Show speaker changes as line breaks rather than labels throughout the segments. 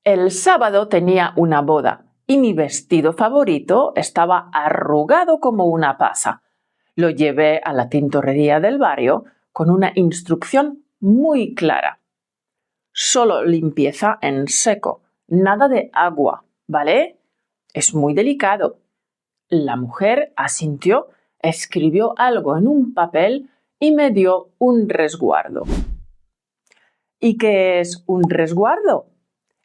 El sábado tenía una boda y mi vestido favorito estaba arrugado como una pasa. Lo llevé a la tintorería del barrio con una instrucción muy clara. Solo limpieza en seco, nada de agua, ¿vale? Es muy delicado. La mujer asintió, escribió algo en un papel y me dio un resguardo. ¿Y qué es un resguardo?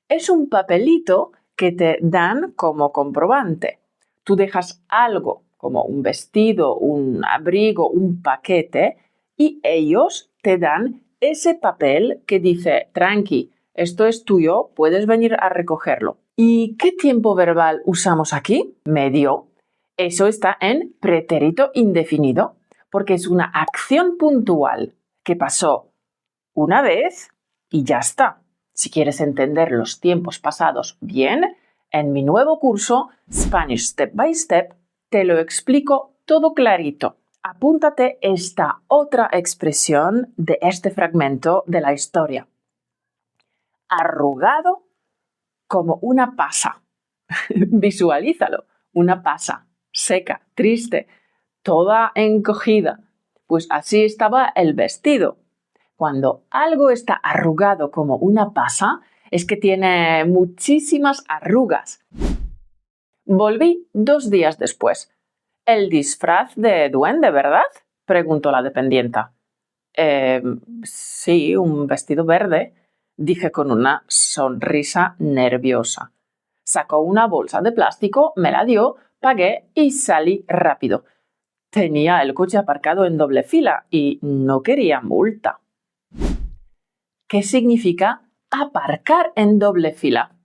Es un papelito que te dan como comprobante. Tú dejas algo, como un vestido, un abrigo, un paquete, y ellos te dan ese papel que dice, tranqui, esto es tuyo, puedes venir a recogerlo. ¿Y qué tiempo verbal usamos aquí? Medio. Eso está en pretérito indefinido, porque es una acción puntual que pasó una vez y ya está. Si quieres entender los tiempos pasados bien, en mi nuevo curso Spanish Step by Step te lo explico todo clarito. Apúntate esta otra expresión de este fragmento de la historia. Arrugado como una pasa. Visualízalo. Una pasa, seca, triste, toda encogida. Pues así estaba el vestido. Cuando algo está arrugado como una pasa, es que tiene muchísimas arrugas. Volví 2 días después. ¿El disfraz de duende, verdad?, preguntó la dependienta. Sí, un vestido verde, dije con una sonrisa nerviosa. Sacó una bolsa de plástico, me la dio, pagué y salí rápido. Tenía el coche aparcado en doble fila y no quería multa. ¿Qué significa aparcar en doble fila?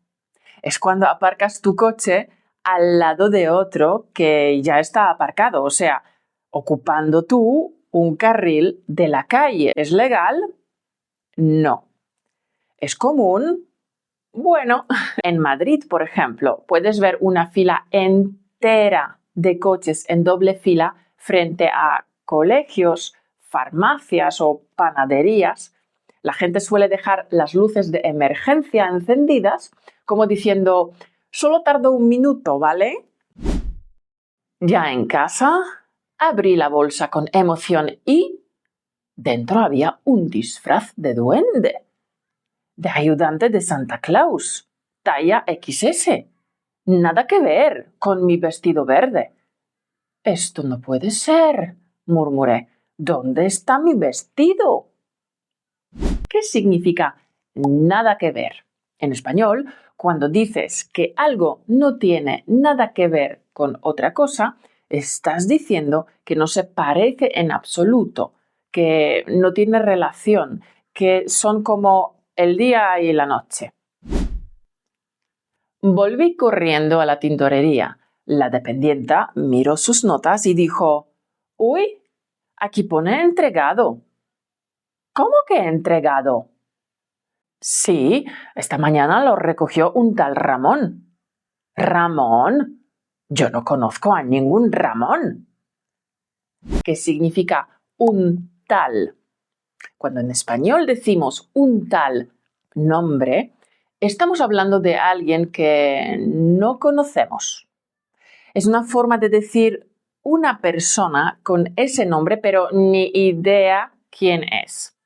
Es cuando aparcas tu coche al lado de otro que ya está aparcado, o sea, ocupando tú un carril de la calle. ¿Es legal? No. ¿Es común? Bueno, en Madrid, por ejemplo, puedes ver una fila entera de coches en doble fila frente a colegios, farmacias o panaderías. La gente suele dejar las luces de emergencia encendidas, como diciendo, solo tardo 1 minuto, ¿vale? Ya en casa, abrí la bolsa con emoción y dentro había un disfraz de duende, de ayudante de Santa Claus, talla XS. Nada que ver con mi vestido verde. Esto no puede ser, murmuré. ¿Dónde está mi vestido? ¿Qué significa nada que ver? En español, cuando dices que algo no tiene nada que ver con otra cosa, estás diciendo que no se parece en absoluto, que no tiene relación, que son como el día y la noche. Volví corriendo a la tintorería. La dependienta miró sus notas y dijo, «Uy, aquí pone entregado». «¿Cómo que entregado?» «Sí, esta mañana lo recogió un tal Ramón». «¿Ramón? Yo no conozco a ningún Ramón». ¿Qué significa un tal? Cuando en español decimos un tal nombre, estamos hablando de alguien que no conocemos. Es una forma de decir una persona con ese nombre, pero ni idea quién es.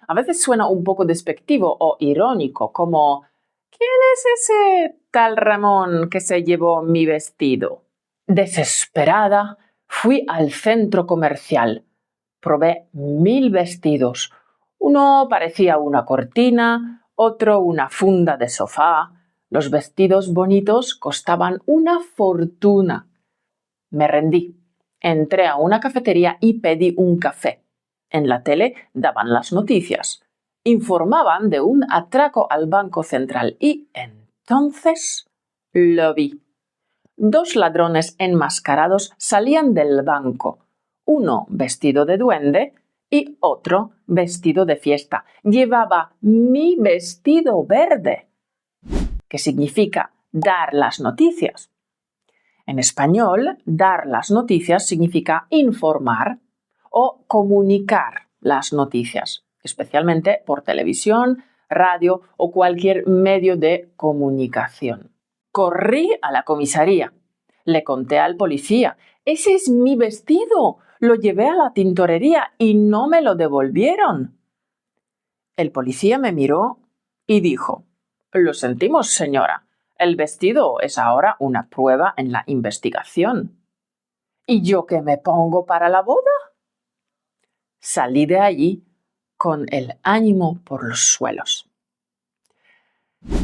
A veces suena un poco despectivo o irónico, como ¿quién es ese tal Ramón que se llevó mi vestido? Desesperada, fui al centro comercial. Probé 1000 vestidos. Uno parecía una cortina, otro una funda de sofá. Los vestidos bonitos costaban una fortuna. Me rendí. Entré a una cafetería y pedí un café. En la tele daban las noticias. Informaban de un atraco al Banco Central y entonces lo vi. 2 ladrones enmascarados salían del banco, uno vestido de duende y otro vestido de fiesta. Llevaba mi vestido verde, que significa dar las noticias. En español, dar las noticias significa informar o comunicar las noticias, especialmente por televisión, radio o cualquier medio de comunicación. Corrí a la comisaría. Le conté al policía. ¡Ese es mi vestido! Lo llevé a la tintorería y no me lo devolvieron. El policía me miró y dijo: Lo sentimos, señora. El vestido es ahora una prueba en la investigación. ¿Y yo qué me pongo para la boda? Salí de allí con el ánimo por los suelos.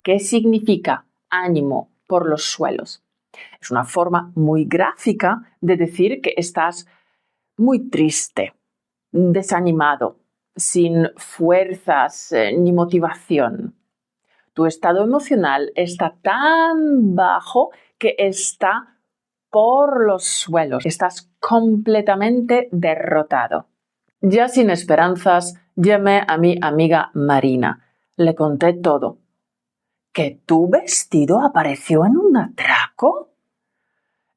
¿Qué significa ánimo por los suelos? Es una forma muy gráfica de decir que estás muy triste, desanimado, sin fuerzas ni motivación. Tu estado emocional está tan bajo que está por los suelos. Estás completamente derrotado. Ya sin esperanzas, llamé a mi amiga Marina. Le conté todo. ¿Que tu vestido apareció en un atraco?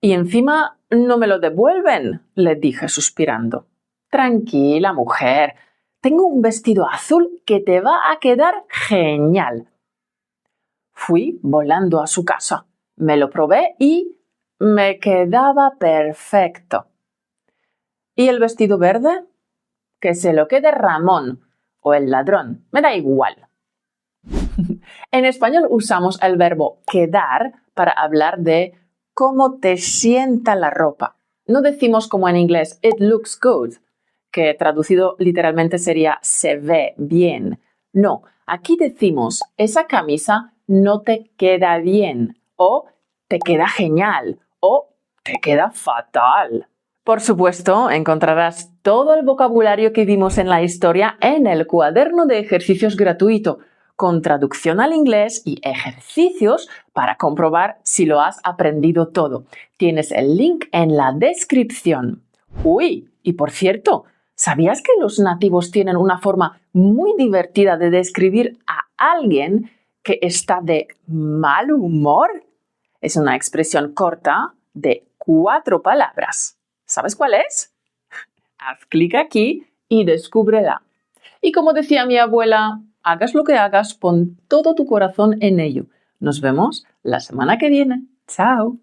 Y encima no me lo devuelven, le dije suspirando. Tranquila, mujer. Tengo un vestido azul que te va a quedar genial. Fui volando a su casa. Me lo probé y me quedaba perfecto. ¿Y el vestido verde? Que se lo quede Ramón o el ladrón. Me da igual. En español usamos el verbo quedar para hablar de cómo te sienta la ropa. No decimos como en inglés it looks good, que traducido literalmente sería se ve bien. No, aquí decimos esa camisa no te queda bien o te queda genial o te queda fatal. Por supuesto, encontrarás todo el vocabulario que vimos en la historia en el cuaderno de ejercicios gratuito, con traducción al inglés y ejercicios para comprobar si lo has aprendido todo. Tienes el link en la descripción. Uy, y por cierto, ¿sabías que los nativos tienen una forma muy divertida de describir a alguien que está de mal humor? Es una expresión corta de 4 palabras. ¿Sabes cuál es? Haz clic aquí y descúbrela. Y como decía mi abuela, hagas lo que hagas, pon todo tu corazón en ello. Nos vemos la semana que viene. ¡Chao!